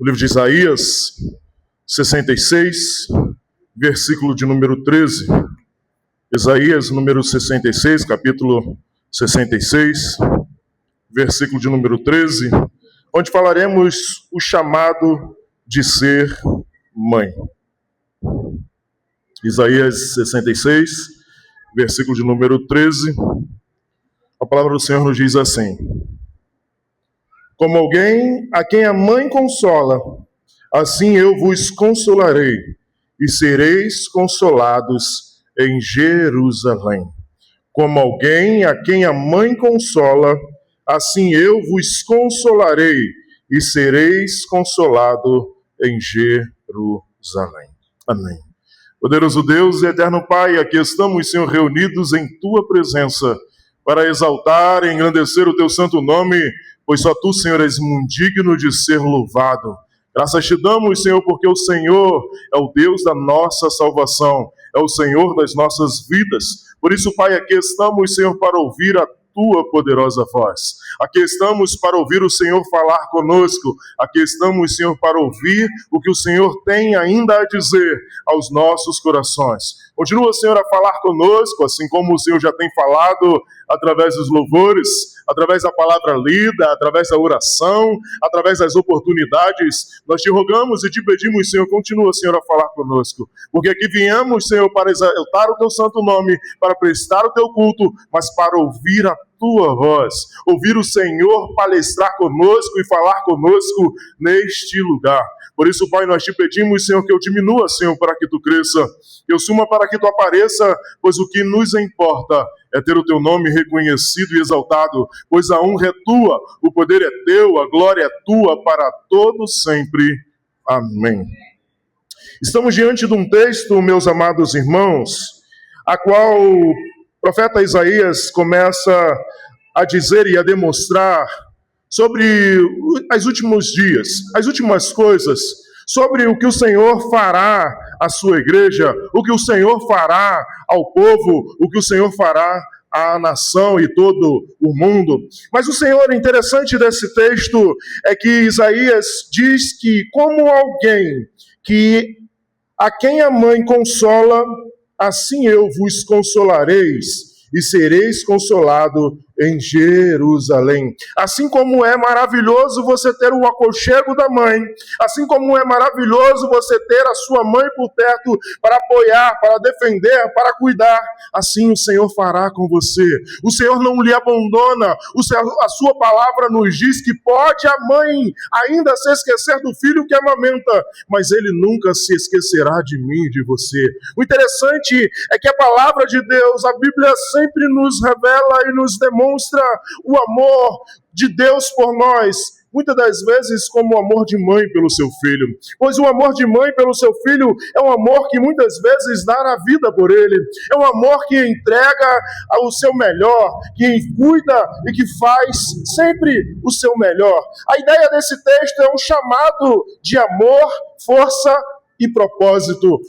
O livro de Isaías, 66, versículo de número 13. Isaías, número 66, capítulo 66, versículo de número 13, onde falaremos o chamado de ser mãe. Isaías 66, versículo de número 13, a palavra do Senhor nos diz assim: Como alguém a quem a mãe consola, assim eu vos consolarei, e sereis consolados em Jerusalém. Como alguém a quem a mãe consola, assim eu vos consolarei, e sereis consolado em Jerusalém. Amém. Poderoso Deus e eterno Pai, aqui estamos, Senhor, reunidos em Tua presença, para exaltar e engrandecer o Teu santo nome, pois só Tu, Senhor, és digno de ser louvado. Graças te damos, Senhor, porque o Senhor é o Deus da nossa salvação, é o Senhor das nossas vidas. Por isso, Pai, aqui estamos, Senhor, para ouvir a Tua poderosa voz. Aqui estamos para ouvir o Senhor falar conosco. Aqui estamos, Senhor, para ouvir o que o Senhor tem ainda a dizer aos nossos corações. Continua, Senhor, a falar conosco, assim como o Senhor já tem falado através dos louvores, através da palavra lida, através da oração, através das oportunidades. Nós te rogamos e te pedimos, Senhor, continua, Senhor, a falar conosco. Porque aqui viemos, Senhor, para exaltar o Teu santo nome, para prestar o Teu culto, mas para ouvir a Tua voz, ouvir o Senhor palestrar conosco e falar conosco neste lugar. Por isso, Pai, nós te pedimos, Senhor, que eu diminua, Senhor, para que Tu cresça, que eu suma para que Tu apareça, pois o que nos importa é ter o Teu nome reconhecido e exaltado, pois a honra é Tua, o poder é Teu, a glória é Tua para todos sempre. Amém. Estamos diante de um texto, meus amados irmãos, a qual o profeta Isaías começa a dizer e a demonstrar sobre os últimos dias, as últimas coisas, sobre o que o Senhor fará à sua igreja, o que o Senhor fará ao povo, o que o Senhor fará à nação e todo o mundo. Mas o Senhor, interessante desse texto é que Isaías diz que como alguém a quem a mãe consola, assim eu vos consolareis, e sereis consolado em Jerusalém. Assim como é maravilhoso você ter o aconchego da mãe, assim como é maravilhoso você ter a sua mãe por perto para apoiar, para defender, para cuidar, assim o Senhor fará com você. O Senhor não lhe abandona, a sua palavra nos diz que pode a mãe ainda se esquecer do filho que amamenta, mas Ele nunca se esquecerá de mim e de você. O interessante é que a palavra de Deus, a Bíblia sempre nos revela e nos demonstra o amor de Deus por nós, muitas das vezes como o amor de mãe pelo seu filho. Pois o amor de mãe pelo seu filho é um amor que muitas vezes dá a vida por ele. É um amor que entrega o seu melhor, que cuida e que faz sempre o seu melhor. A ideia desse texto é um chamado de amor, força e propósito.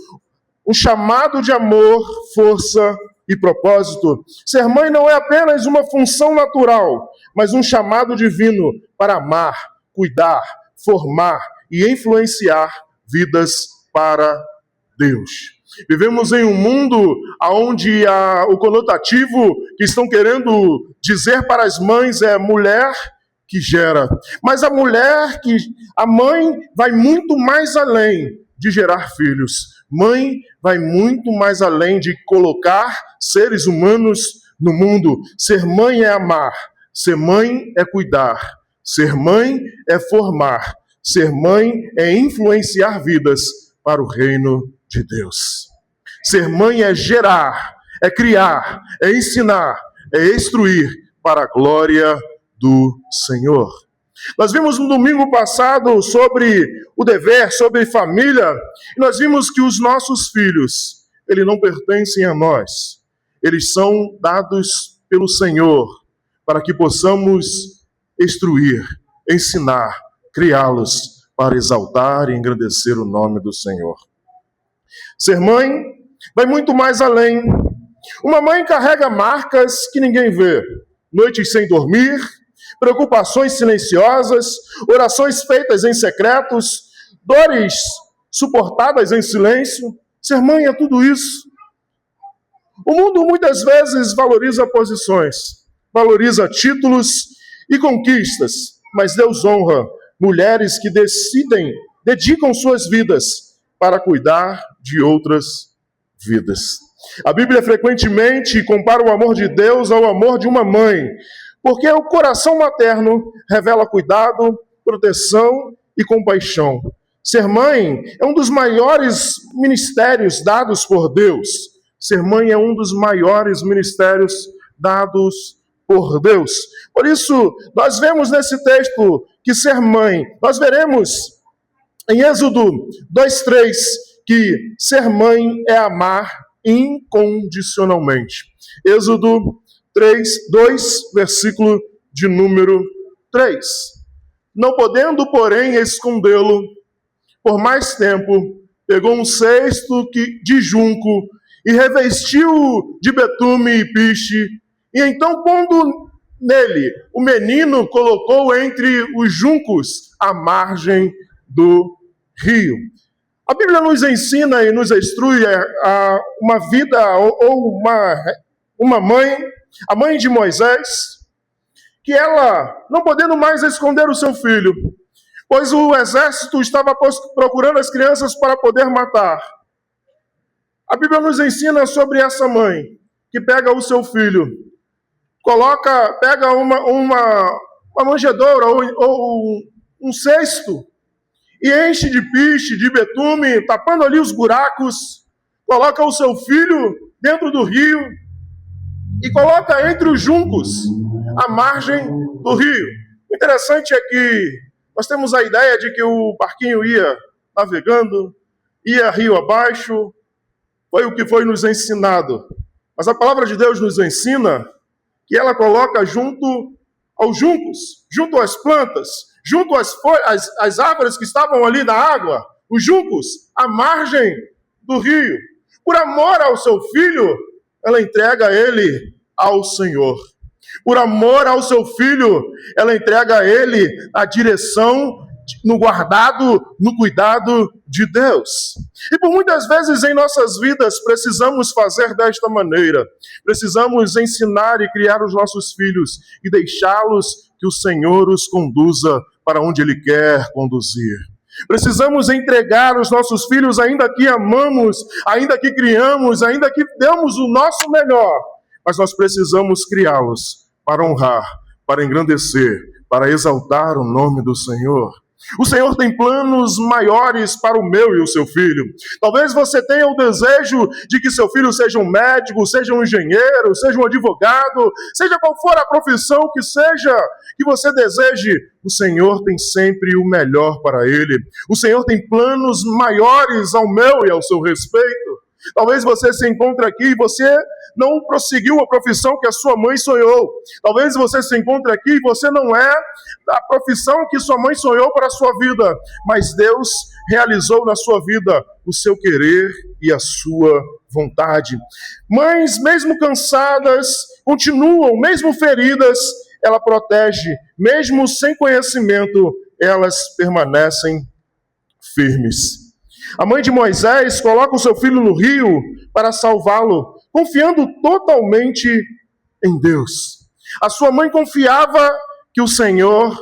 Um chamado de amor, força e propósito. Ser mãe não é apenas uma função natural, mas um chamado divino para amar, cuidar, formar e influenciar vidas para Deus. Vivemos em um mundo onde o conotativo que estão querendo dizer para as mães é mulher que gera. Mas a mãe vai muito mais além de gerar filhos. Mãe vai muito mais além de colocar seres humanos no mundo. Ser mãe é amar, ser mãe é cuidar, ser mãe é formar, ser mãe é influenciar vidas para o reino de Deus. Ser mãe é gerar, é criar, é ensinar, é instruir para a glória do Senhor. Nós vimos no domingo passado sobre o dever, sobre família, e nós vimos que os nossos filhos, eles não pertencem a nós. Eles são dados pelo Senhor para que possamos instruir, ensinar, criá-los para exaltar e engrandecer o nome do Senhor. Ser mãe vai muito mais além. Uma mãe carrega marcas que ninguém vê. Noites sem dormir, preocupações silenciosas, orações feitas em secretos, dores suportadas em silêncio. Ser mãe é tudo isso. O mundo muitas vezes valoriza posições, valoriza títulos e conquistas, mas Deus honra mulheres que dedicam suas vidas para cuidar de outras vidas. A Bíblia frequentemente compara o amor de Deus ao amor de uma mãe, porque o coração materno revela cuidado, proteção e compaixão. Ser mãe é um dos maiores ministérios dados por Deus. Ser mãe é um dos maiores ministérios dados por Deus. Por isso, nós vemos nesse texto que ser mãe, nós veremos em Êxodo 2:3 que ser mãe é amar incondicionalmente. Êxodo 2, versículo de número 3. Não podendo, porém, escondê-lo por mais tempo, pegou um cesto de junco e revestiu de betume e piche, e então, pondo nele o menino, colocou entre os juncos à margem do rio. A Bíblia nos ensina e nos instrui a uma vida ou uma mãe, a mãe de Moisés, que ela, não podendo mais esconder o seu filho, pois o exército estava procurando as crianças para poder matar. A Bíblia nos ensina sobre essa mãe, que pega o seu filho, pega uma manjedoura ou um cesto, e enche de piche, de betume, tapando ali os buracos, coloca o seu filho dentro do rio e coloca entre os juncos, à margem do rio. O interessante é que nós temos a ideia de que o barquinho ia navegando, ia rio abaixo, foi o que foi nos ensinado. Mas a palavra de Deus nos ensina que ela coloca junto aos juncos, junto às plantas, junto às árvores que estavam ali na água, os juncos, à margem do rio. Por amor ao seu filho, ela entrega ele ao Senhor. Por amor ao seu filho, ela entrega a ele a direção no cuidado de Deus. E por muitas vezes em nossas vidas precisamos fazer desta maneira. Precisamos ensinar e criar os nossos filhos e deixá-los que o Senhor os conduza para onde Ele quer conduzir. Precisamos entregar os nossos filhos, ainda que amamos, ainda que criamos, ainda que demos o nosso melhor, mas nós precisamos criá-los para honrar, para engrandecer, para exaltar o nome do Senhor. O Senhor tem planos maiores para o meu e o seu filho. Talvez você tenha o desejo de que seu filho seja um médico, seja um engenheiro, seja um advogado, seja qual for a profissão que seja que você deseje. O Senhor tem sempre o melhor para ele. O Senhor tem planos maiores ao meu e ao seu respeito. Talvez você se encontre aqui e você não prosseguiu a profissão que a sua mãe sonhou. Talvez você se encontre aqui e você não é a profissão que sua mãe sonhou para a sua vida, mas Deus realizou na sua vida o seu querer e a sua vontade. Mães, mesmo cansadas, continuam, mesmo feridas, ela protege, mesmo sem conhecimento, elas permanecem firmes. A mãe de Moisés coloca o seu filho no rio para salvá-lo, confiando totalmente em Deus. A sua mãe confiava que o Senhor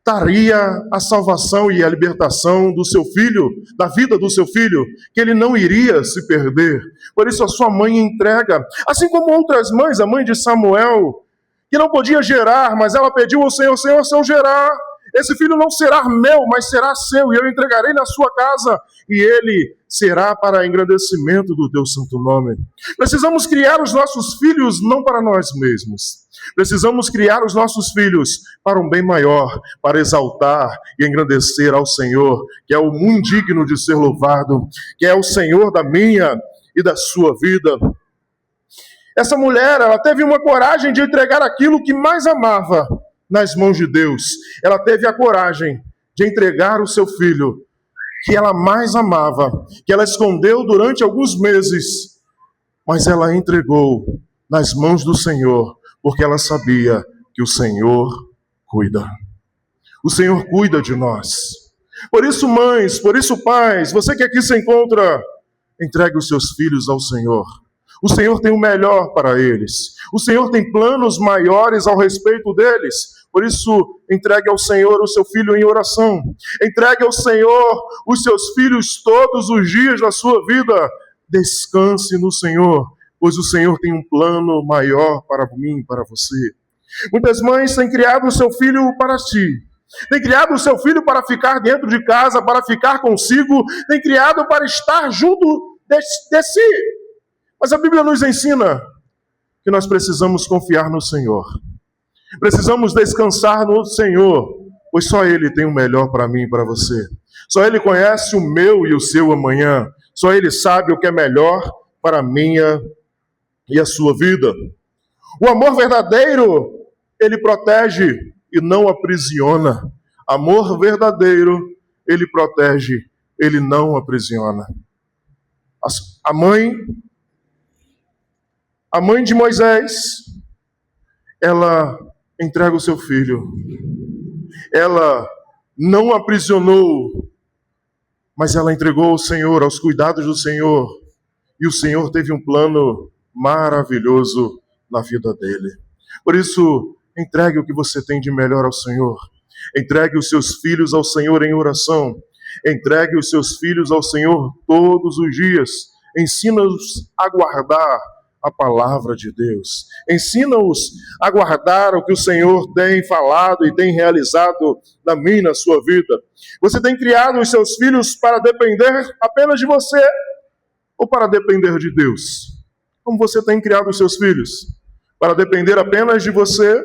daria a salvação e a libertação do seu filho, da vida do seu filho, que ele não iria se perder. Por isso a sua mãe entrega, assim como outras mães, a mãe de Samuel, que não podia gerar, mas ela pediu ao Senhor: Senhor, se eu gerar, esse filho não será meu, mas será seu, e eu entregarei na sua casa, e ele será para engrandecimento do teu santo nome. Precisamos criar os nossos filhos não para nós mesmos. Precisamos criar os nossos filhos para um bem maior, para exaltar e engrandecer ao Senhor, que é o muito digno de ser louvado, que é o Senhor da minha e da sua vida. Essa mulher, ela teve uma coragem de entregar aquilo que mais amava nas mãos de Deus. Ela teve a coragem de entregar o seu filho, que ela mais amava, que ela escondeu durante alguns meses, mas ela entregou nas mãos do Senhor, porque ela sabia que o Senhor cuida. O Senhor cuida de nós. Por isso, mães, por isso, pais, você que aqui se encontra, entregue os seus filhos ao Senhor. O Senhor tem o melhor para eles. O Senhor tem planos maiores ao respeito deles. Por isso, entregue ao Senhor o seu filho em oração. Entregue ao Senhor os seus filhos todos os dias da sua vida. Descanse no Senhor, pois o Senhor tem um plano maior para mim, para você. Muitas mães têm criado o seu filho para si. Tem criado o seu filho para ficar dentro de casa, para ficar consigo. Tem criado para estar junto de si. Mas a Bíblia nos ensina que nós precisamos confiar no Senhor. Precisamos descansar no Senhor, pois só Ele tem o melhor para mim e para você. Só Ele conhece o meu e o seu amanhã. Só Ele sabe o que é melhor para a minha e a sua vida. O amor verdadeiro, ele protege e não aprisiona. Amor verdadeiro, ele protege, ele não aprisiona. A mãe de Moisés, ela entrega o seu filho. Ela não aprisionou, mas ela entregou ao Senhor, aos cuidados do Senhor. E o Senhor teve um plano maravilhoso na vida dele. Por isso, entregue o que você tem de melhor ao Senhor. Entregue os seus filhos ao Senhor em oração. Entregue os seus filhos ao Senhor todos os dias. Ensina-os a guardar a palavra de Deus. Ensina-os a guardar o que o Senhor tem falado e tem realizado na minha e na sua vida. Você tem criado os seus filhos para depender apenas de você ou para depender de Deus? Como você tem criado os seus filhos? Para depender apenas de você?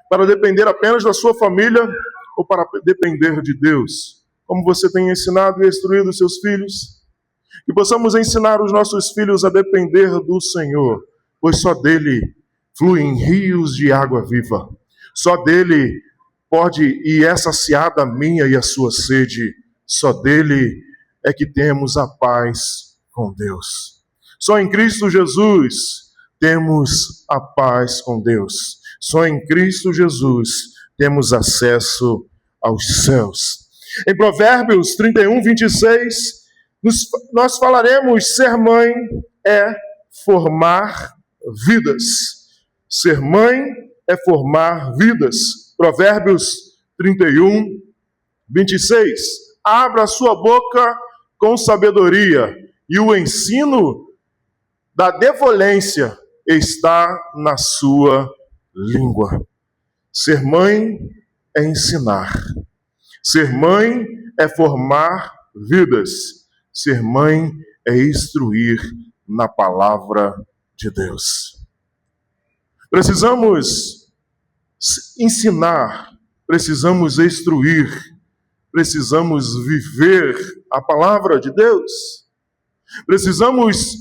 Para depender apenas da sua família? Ou para depender de Deus? Como você tem ensinado e instruído os seus filhos? Que possamos ensinar os nossos filhos a depender do Senhor, pois só dele fluem rios de água viva. Só dele pode e é saciada a minha e a sua sede. Só dele é que temos a paz com Deus. Só em Cristo Jesus temos a paz com Deus. Só em Cristo Jesus temos acesso aos céus. Em Provérbios 31, 26, nós falaremos: ser mãe é formar vidas. Ser mãe é formar vidas. Provérbios 31, 26. Abra a sua boca com sabedoria, e o ensino da devolência está na sua língua. Ser mãe é ensinar. Ser mãe é formar vidas. Ser mãe é instruir na palavra de Deus. Precisamos ensinar, precisamos instruir, precisamos viver a palavra de Deus. Precisamos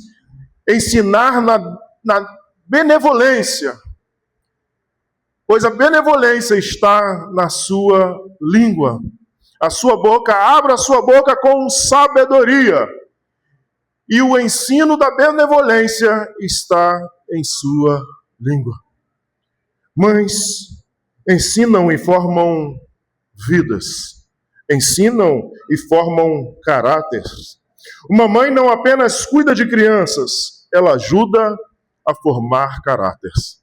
ensinar na benevolência, pois a benevolência está na sua língua. A sua boca, abra a sua boca com sabedoria, e o ensino da benevolência está em sua língua. Mães ensinam e formam vidas, ensinam e formam caráteres. Uma mãe não apenas cuida de crianças, ela ajuda a formar caráteres.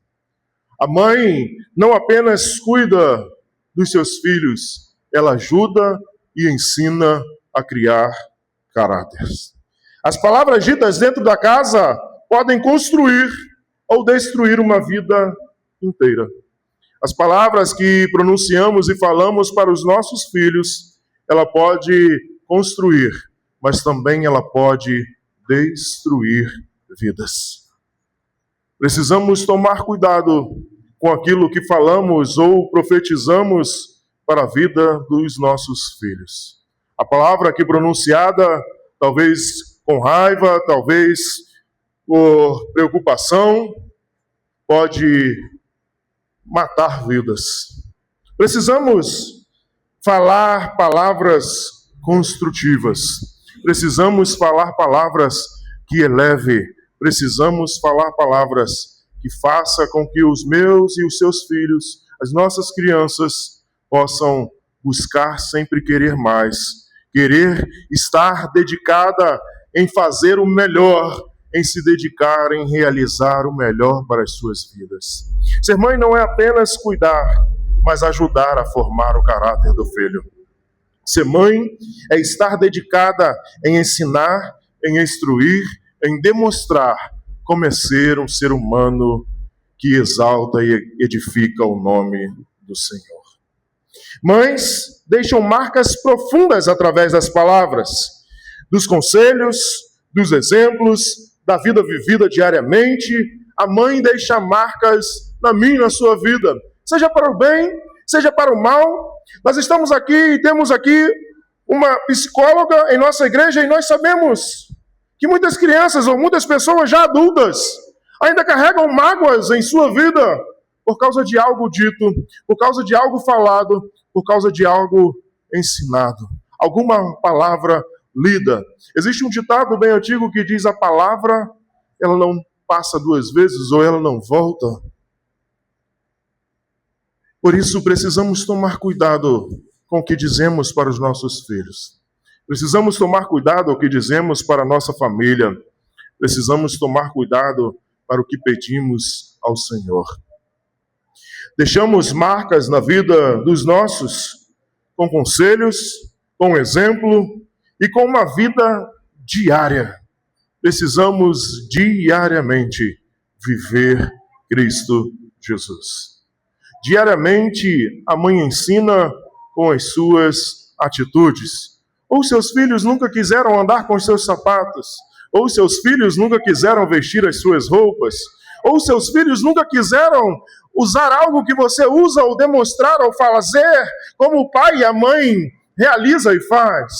A mãe não apenas cuida dos seus filhos, ela ajuda e ensina a criar caráteres. As palavras ditas dentro da casa podem construir ou destruir uma vida inteira. As palavras que pronunciamos e falamos para os nossos filhos, ela pode construir, mas também ela pode destruir vidas. Precisamos tomar cuidado com aquilo que falamos ou profetizamos para a vida dos nossos filhos. A palavra aqui pronunciada, talvez com raiva, talvez por preocupação, pode matar vidas. Precisamos falar palavras construtivas. Precisamos falar palavras que eleve. Precisamos falar palavras que faça com que os meus e os seus filhos, as nossas crianças, possam buscar sempre querer mais, querer estar dedicada em fazer o melhor, em se dedicar em realizar o melhor para as suas vidas. Ser mãe não é apenas cuidar, mas ajudar a formar o caráter do filho. Ser mãe é estar dedicada em ensinar, em instruir, em demonstrar como é ser um ser humano que exalta e edifica o nome do Senhor. Mães deixam marcas profundas através das palavras, dos conselhos, dos exemplos, da vida vivida diariamente. A mãe deixa marcas na minha e na sua vida, seja para o bem, seja para o mal. Nós estamos aqui e temos aqui uma psicóloga em nossa igreja e nós sabemos que muitas crianças ou muitas pessoas já adultas ainda carregam mágoas em sua vida por causa de algo dito, por causa de algo falado, por causa de algo ensinado, alguma palavra lida. Existe um ditado bem antigo que diz: a palavra, ela não passa duas vezes ou ela não volta. Por isso precisamos tomar cuidado com o que dizemos para os nossos filhos. Precisamos tomar cuidado com o que dizemos para a nossa família. Precisamos tomar cuidado para o que pedimos ao Senhor. Deixamos marcas na vida dos nossos, com conselhos, com exemplo e com uma vida diária. Precisamos diariamente viver Cristo Jesus. Diariamente, a mãe ensina com as suas atitudes. Ou seus filhos nunca quiseram andar com os seus sapatos, ou seus filhos nunca quiseram vestir as suas roupas, ou seus filhos nunca quiseram usar algo que você usa ou demonstrar ou fazer, como o pai e a mãe realiza e faz.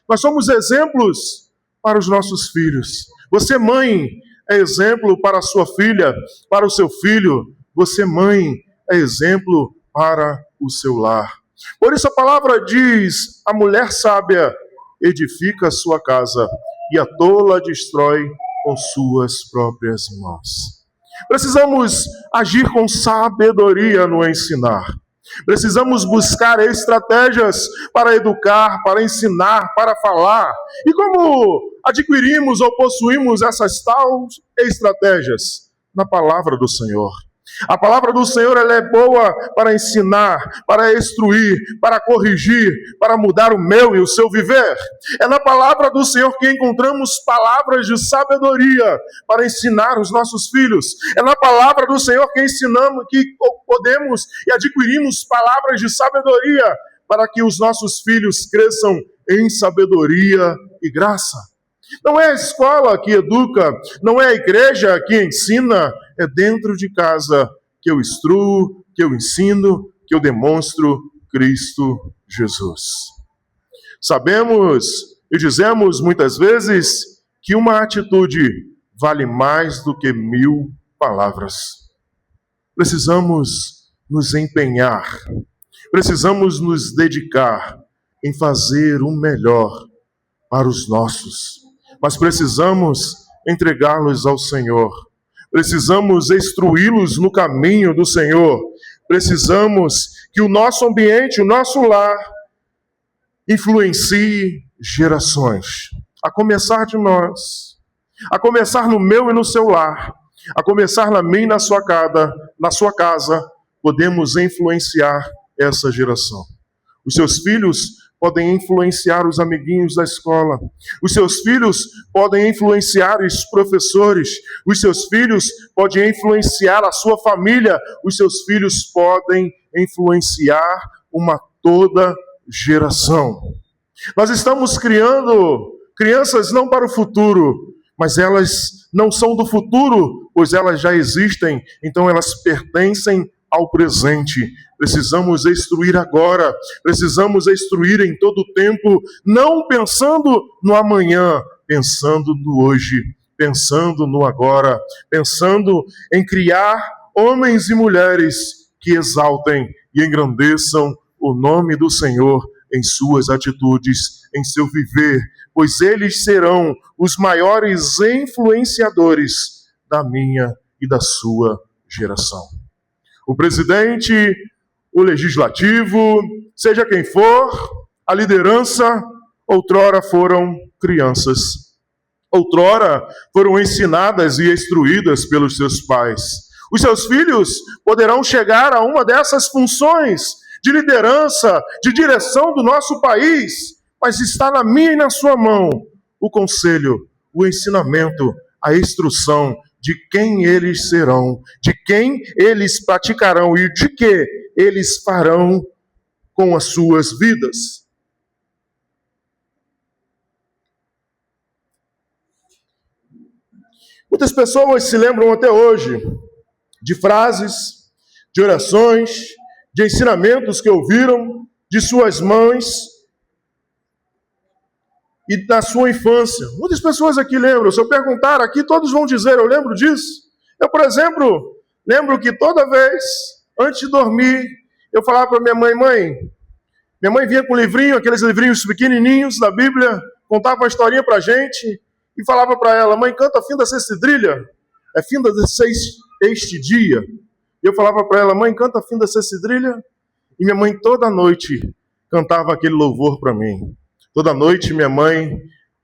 Nós somos exemplos para os nossos filhos. Você, mãe, é exemplo para a sua filha, para o seu filho. Você, mãe, é exemplo para o seu lar. Por isso a palavra diz: a mulher sábia edifica a sua casa e a tola destrói com suas próprias mãos. Precisamos agir com sabedoria no ensinar. Precisamos buscar estratégias para educar, para ensinar, para falar. E como adquirimos ou possuímos essas tais estratégias? Na palavra do Senhor. A palavra do Senhor, ela é boa para ensinar, para instruir, para corrigir, para mudar o meu e o seu viver. É na palavra do Senhor que encontramos palavras de sabedoria para ensinar os nossos filhos. É na palavra do Senhor que ensinamos, que podemos e adquirimos palavras de sabedoria para que os nossos filhos cresçam em sabedoria e graça. Não é a escola que educa, não é a igreja que ensina, é dentro de casa que eu instruo, que eu ensino, que eu demonstro Cristo Jesus. Sabemos e dizemos muitas vezes que uma atitude vale mais do que 1000 palavras. Precisamos nos empenhar, precisamos nos dedicar em fazer o melhor para os nossos. Mas precisamos entregá-los ao Senhor. Precisamos instruí-los no caminho do Senhor. Precisamos que o nosso ambiente, o nosso lar, influencie gerações. A começar de nós. A começar no meu e no seu lar. A começar na minha e na sua casa. Podemos influenciar essa geração. Os seus filhos podem influenciar os amiguinhos da escola. Os seus filhos podem influenciar os professores. Os seus filhos podem influenciar a sua família. Os seus filhos podem influenciar uma toda geração. Nós estamos criando crianças não para o futuro, mas elas não são do futuro, pois elas já existem, então elas pertencem ao presente. Precisamos instruir agora, precisamos instruir em todo o tempo, não pensando no amanhã, pensando no hoje, pensando no agora, pensando em criar homens e mulheres que exaltem e engrandeçam o nome do Senhor em suas atitudes, em seu viver, pois eles serão os maiores influenciadores da minha e da sua geração. O presidente, o legislativo, seja quem for, a liderança, outrora foram crianças. Outrora foram ensinadas e instruídas pelos seus pais. Os seus filhos poderão chegar a uma dessas funções de liderança, de direção do nosso país, mas está na minha e na sua mão o conselho, o ensinamento, a instrução de quem eles serão, de quem eles praticarão e de que eles farão com as suas vidas. Muitas pessoas se lembram até hoje de frases, de orações, de ensinamentos que ouviram de suas mães e da sua infância. Muitas pessoas aqui lembram. Se eu perguntar aqui, todos vão dizer, eu lembro disso. Eu, por exemplo, lembro que toda vez, antes de dormir, eu falava para minha mãe, minha mãe vinha com um livrinho, aqueles livrinhos pequenininhos da Bíblia, contava uma historinha para a gente e falava para ela, mãe, canta finda cedrilha, é finda este dia. E eu falava para ela, mãe, canta finda cedrilha. E minha mãe toda noite cantava aquele louvor para mim. Toda noite minha mãe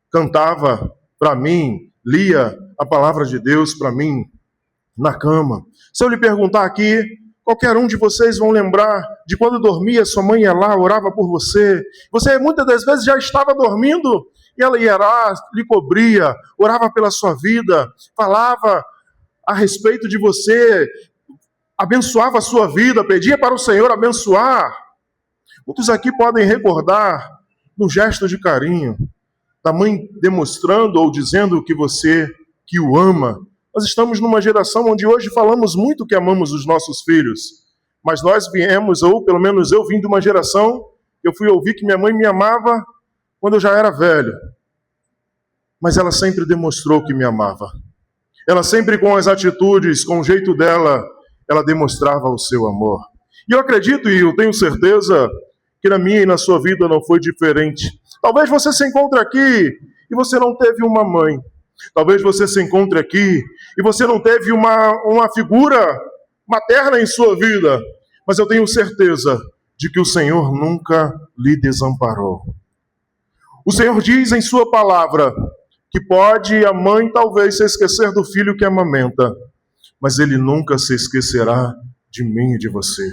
cantava para mim, lia a palavra de Deus para mim na cama. Se eu lhe perguntar aqui, qualquer um de vocês vão lembrar de quando dormia, sua mãe ia lá, orava por você. Você muitas das vezes já estava dormindo e ela ia lá, lhe cobria, orava pela sua vida, falava a respeito de você, abençoava a sua vida, pedia para o Senhor abençoar. Muitos aqui podem recordar um gesto de carinho da mãe demonstrando ou dizendo que você que o ama. Nós estamos numa geração onde hoje falamos muito que amamos os nossos filhos, mas nós viemos, ou pelo menos eu vim de uma geração, eu fui ouvir que minha mãe me amava quando eu já era velho, mas ela sempre demonstrou que me amava. Ela sempre com as atitudes, com o jeito dela, ela demonstrava o seu amor. E eu acredito e eu tenho certeza que na minha e na sua vida não foi diferente. Talvez você se encontre aqui e você não teve uma mãe. Talvez você se encontre aqui e você não teve uma figura materna em sua vida. Mas eu tenho certeza de que o Senhor nunca lhe desamparou. O Senhor diz em sua palavra que pode a mãe talvez se esquecer do filho que amamenta, mas Ele nunca se esquecerá de mim e de você.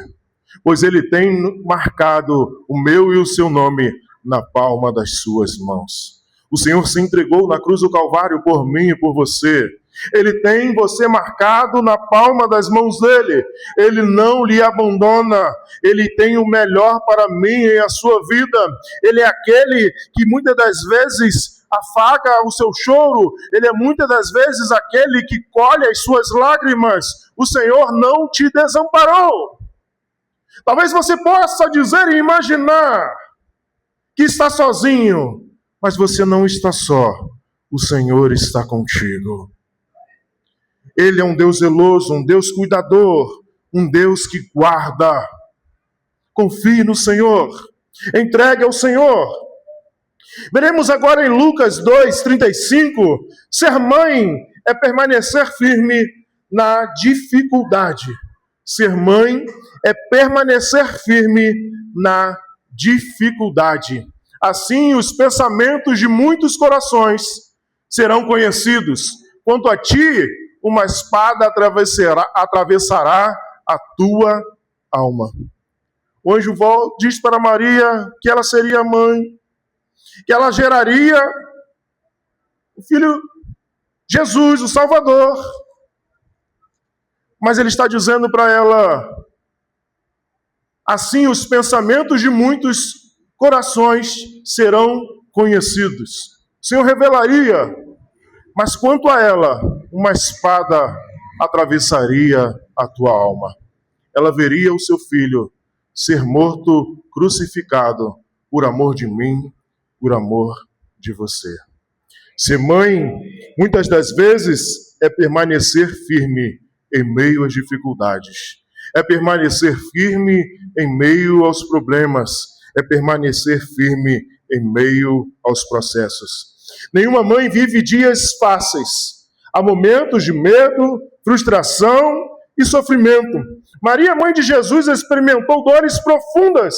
Pois Ele tem marcado o meu e o seu nome na palma das suas mãos. O Senhor se entregou na cruz do Calvário por mim e por você. Ele tem você marcado na palma das mãos dele. Ele não lhe abandona. Ele tem o melhor para mim e a sua vida. Ele é aquele que muitas das vezes afaga o seu choro. Ele é muitas das vezes aquele que colhe as suas lágrimas. O Senhor não te desamparou. Talvez você possa dizer e imaginar que está sozinho, mas você não está só. O Senhor está contigo. Ele é um Deus zeloso, um Deus cuidador, um Deus que guarda. Confie no Senhor, entregue ao Senhor. Veremos agora em Lucas 2:35, ser mãe é permanecer firme na dificuldade. Ser mãe é permanecer firme na dificuldade. Assim, os pensamentos de muitos corações serão conhecidos. Quanto a ti, uma espada atravessará a tua alma. O anjo diz para Maria que ela seria mãe, que ela geraria o filho Jesus, o Salvador. Mas ele está dizendo para ela, assim os pensamentos de muitos corações serão conhecidos. O Senhor revelaria, mas quanto a ela, uma espada atravessaria a tua alma. Ela veria o seu filho ser morto, crucificado, por amor de mim, por amor de você. Ser mãe, muitas das vezes, é permanecer firme em meio às dificuldades. É permanecer firme em meio aos problemas. É permanecer firme em meio aos processos. Nenhuma mãe vive dias fáceis. Há momentos de medo, frustração e sofrimento. Maria, mãe de Jesus, experimentou dores profundas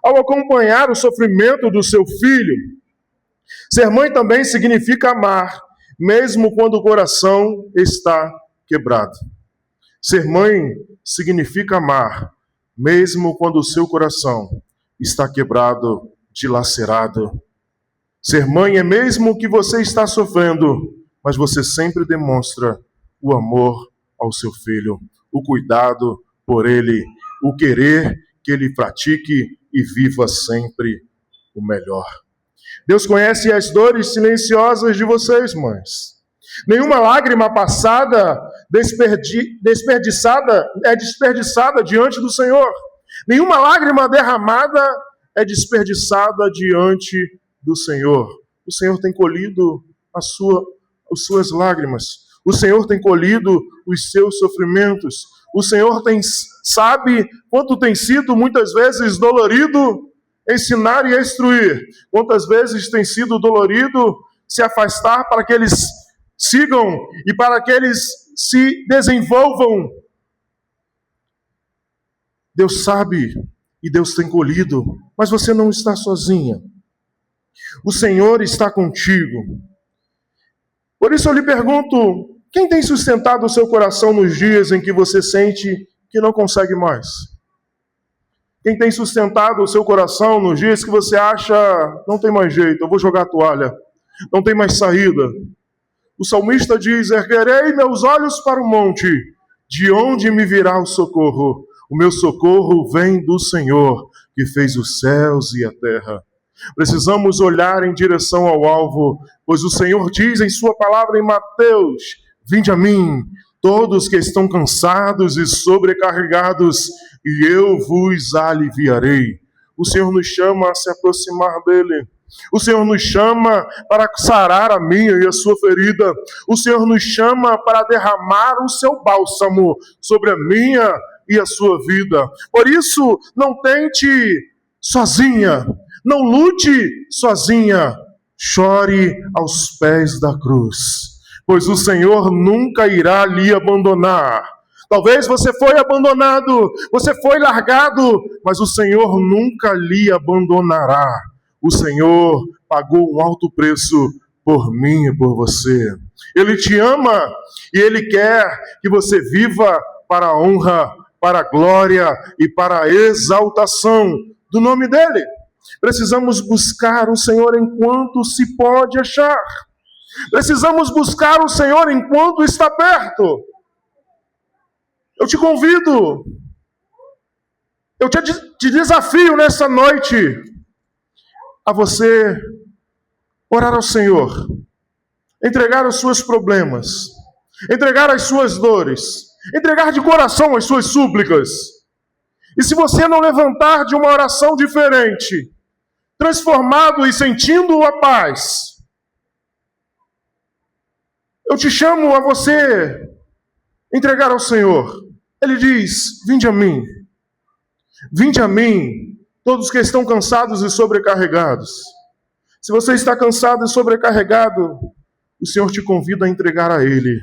ao acompanhar o sofrimento do seu filho. Ser mãe também significa amar, mesmo quando o coração está quebrado. Ser mãe significa amar, mesmo quando o seu coração está quebrado, dilacerado. Ser mãe é mesmo que você está sofrendo, mas você sempre demonstra o amor ao seu filho, o cuidado por ele, o querer que ele pratique e viva sempre o melhor. Deus conhece as dores silenciosas de vocês, mães. Nenhuma lágrima passada desperdiçada é desperdiçada diante do Senhor. Nenhuma lágrima derramada é desperdiçada diante do Senhor. O Senhor tem colhido as suas lágrimas. O Senhor tem colhido os seus sofrimentos. O Senhor sabe quanto tem sido muitas vezes dolorido ensinar e instruir. Quantas vezes tem sido dolorido se afastar para que eles sigam e para que eles se desenvolvam. Deus sabe e Deus tem colhido, mas você não está sozinha. O Senhor está contigo. Por isso eu lhe pergunto, quem tem sustentado o seu coração nos dias em que você sente que não consegue mais? Quem tem sustentado o seu coração nos dias que você acha, não tem mais jeito, eu vou jogar a toalha, não tem mais saída? O salmista diz, erguerei meus olhos para o monte, de onde me virá o socorro? O meu socorro vem do Senhor, que fez os céus e a terra. Precisamos olhar em direção ao alvo, pois o Senhor diz em sua palavra em Mateus, vinde a mim, todos que estão cansados e sobrecarregados, e eu vos aliviarei. O Senhor nos chama a se aproximar dele. O Senhor nos chama para sarar a minha e a sua ferida. O Senhor nos chama para derramar o seu bálsamo sobre a minha e a sua vida. Por isso, não tente sozinha, não lute sozinha, chore aos pés da cruz, pois o Senhor nunca irá lhe abandonar. Talvez você foi abandonado, você foi largado, mas o Senhor nunca lhe abandonará. O Senhor pagou um alto preço por mim e por você. Ele te ama e Ele quer que você viva para a honra, para a glória e para a exaltação do nome dEle. Precisamos buscar o Senhor enquanto se pode achar. Precisamos buscar o Senhor enquanto está perto. Eu te convido, eu te desafio nessa noite a você orar ao Senhor, entregar os seus problemas, entregar as suas dores, entregar de coração as suas súplicas. E se você não levantar de uma oração diferente, transformado e sentindo a paz, eu te chamo a você entregar ao Senhor. Ele diz, vinde a mim, todos que estão cansados e sobrecarregados. Se você está cansado e sobrecarregado, o Senhor te convida a entregar a Ele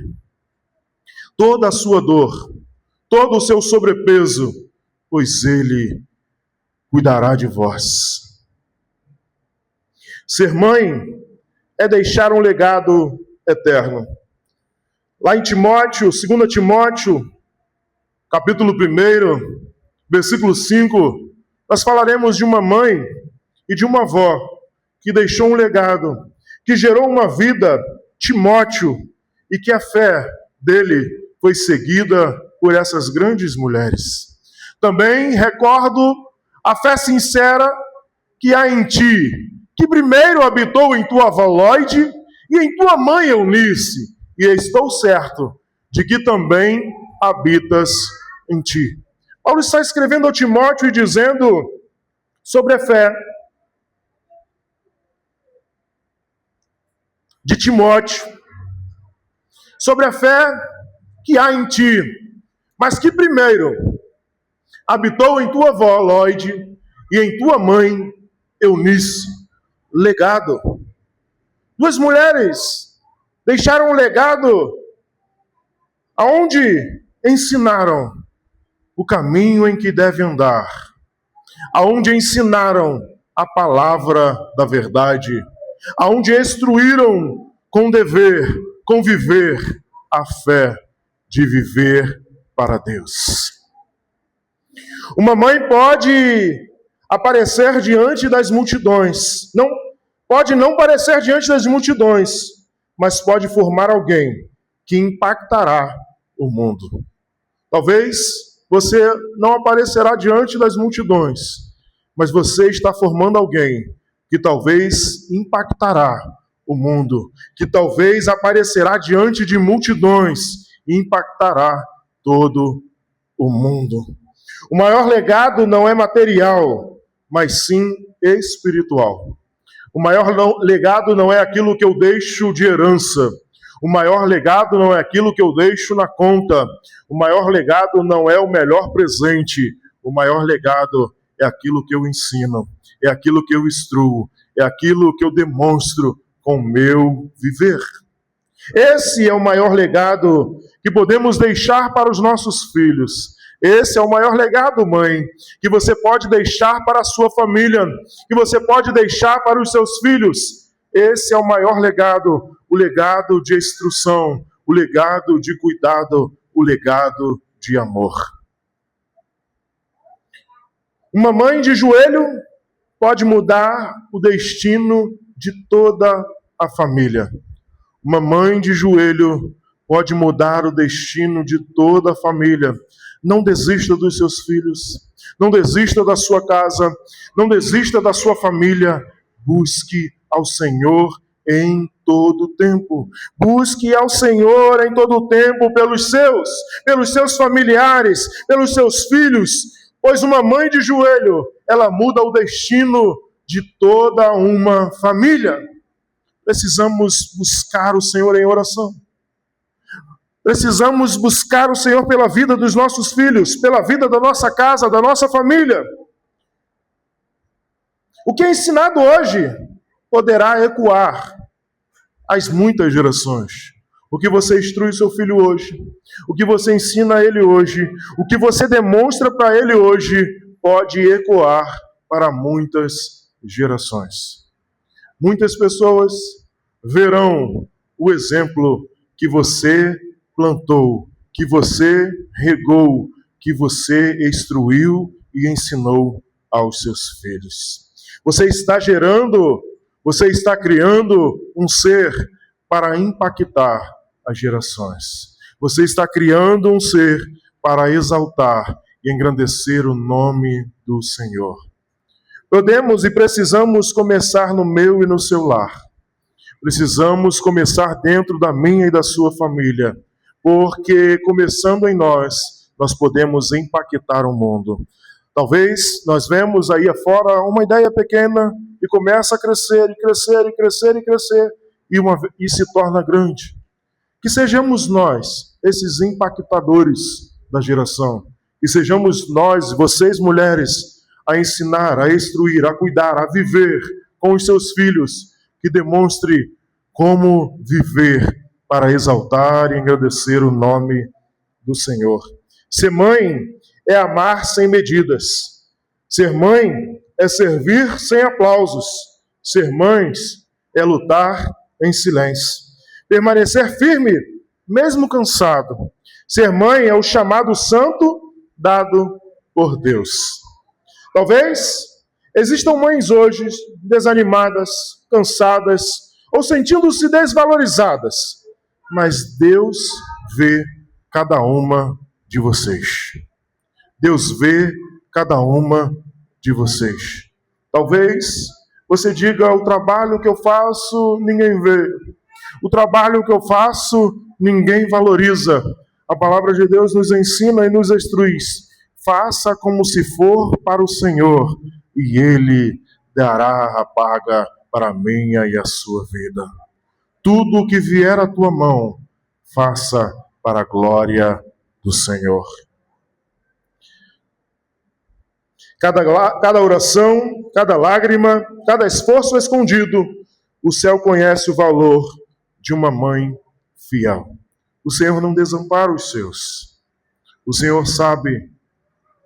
toda a sua dor, todo o seu sobrepeso, pois Ele cuidará de vós. Ser mãe é deixar um legado eterno. Lá em Timóteo, 2 Timóteo, capítulo 1, versículo 5, nós falaremos de uma mãe e de uma avó que deixou um legado, que gerou uma vida, Timóteo, e que a fé dele foi seguida por essas grandes mulheres. Também recordo a fé sincera que há em ti, que primeiro habitou em tua avó Lloyd e em tua mãe Eunice, e estou certo de que também habitas em ti. Paulo está escrevendo a Timóteo e dizendo sobre a fé de Timóteo, sobre a fé que há em ti, mas que primeiro habitou em tua avó Lloyd e em tua mãe Eunice. Legado. Duas mulheres deixaram um legado aonde ensinaram o caminho em que deve andar, aonde ensinaram a palavra da verdade, aonde instruíram com dever, conviver a fé de viver para Deus. Uma mãe pode aparecer diante das multidões, pode não aparecer diante das multidões, mas pode formar alguém que impactará o mundo. Talvez você não aparecerá diante das multidões, mas você está formando alguém que talvez impactará o mundo, que talvez aparecerá diante de multidões e impactará todo o mundo. O maior legado não é material, mas sim espiritual. O maior legado não é aquilo que eu deixo de herança. O maior legado não é aquilo que eu deixo na conta. O maior legado não é o melhor presente. O maior legado é aquilo que eu ensino, é aquilo que eu instruo, é aquilo que eu demonstro com o meu viver. Esse é o maior legado que podemos deixar para os nossos filhos. Esse é o maior legado, mãe, que você pode deixar para a sua família, que você pode deixar para os seus filhos. Esse é o maior legado, o legado de instrução, o legado de cuidado, o legado de amor. Uma mãe de joelho pode mudar o destino de toda a família. Uma mãe de joelho pode mudar o destino de toda a família. Não desista dos seus filhos, não desista da sua casa, não desista da sua família. Busque ao Senhor em todo o tempo. Busque ao Senhor em todo o tempo pelos seus familiares, pelos seus filhos, pois uma mãe de joelho, ela muda o destino de toda uma família. Precisamos buscar o Senhor em oração. Precisamos buscar o Senhor pela vida dos nossos filhos, pela vida da nossa casa, da nossa família. O que é ensinado hoje poderá ecoar às muitas gerações. O que você instrui seu filho hoje, o que você ensina a ele hoje, o que você demonstra para ele hoje, pode ecoar para muitas gerações. Muitas pessoas verão o exemplo que você plantou, que você regou, que você instruiu e ensinou aos seus filhos. Você está criando um ser para impactar as gerações. Você está criando um ser para exaltar e engrandecer o nome do Senhor. Podemos e precisamos começar no meu e no seu lar. Precisamos começar dentro da minha e da sua família. Porque começando em nós podemos impactar o mundo. Talvez nós vemos aí afora uma ideia pequena e começa a crescer, e crescer, e crescer, e crescer, e se torna grande. Que sejamos nós, esses impactadores da geração. Que sejamos nós, vocês mulheres, a ensinar, a instruir, a cuidar, a viver com os seus filhos, que demonstre como viver para exaltar e engrandecer o nome do Senhor. Ser mãe é amar sem medidas. Ser mãe é servir sem aplausos. Ser mães é lutar em silêncio. Permanecer firme, mesmo cansado. Ser mãe é o chamado santo dado por Deus. Talvez existam mães hoje desanimadas, cansadas ou sentindo-se desvalorizadas. Mas Deus vê cada uma de vocês. Deus vê cada uma de vocês. Talvez você diga, o trabalho que eu faço, ninguém vê. O trabalho que eu faço, ninguém valoriza. A palavra de Deus nos ensina e nos instrui. Faça como se for para o Senhor, e Ele dará a paga para a minha e a sua vida. Tudo o que vier à tua mão, faça para a glória do Senhor. Cada oração, cada lágrima, cada esforço escondido, o céu conhece o valor de uma mãe fiel. O Senhor não desampara os seus. O Senhor sabe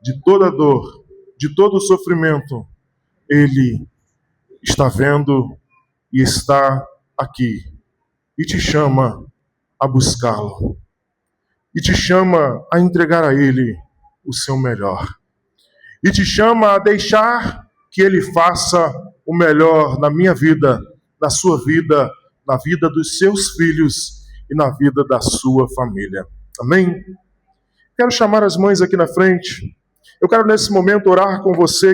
de toda dor, de todo sofrimento. Ele está vendo e está aqui e te chama a buscá-lo e te chama a entregar a Ele o seu melhor e te chama a deixar que Ele faça o melhor na minha vida, na sua vida, na vida dos seus filhos e na vida da sua família. Amém? Quero chamar as mães aqui na frente. Eu quero nesse momento orar com você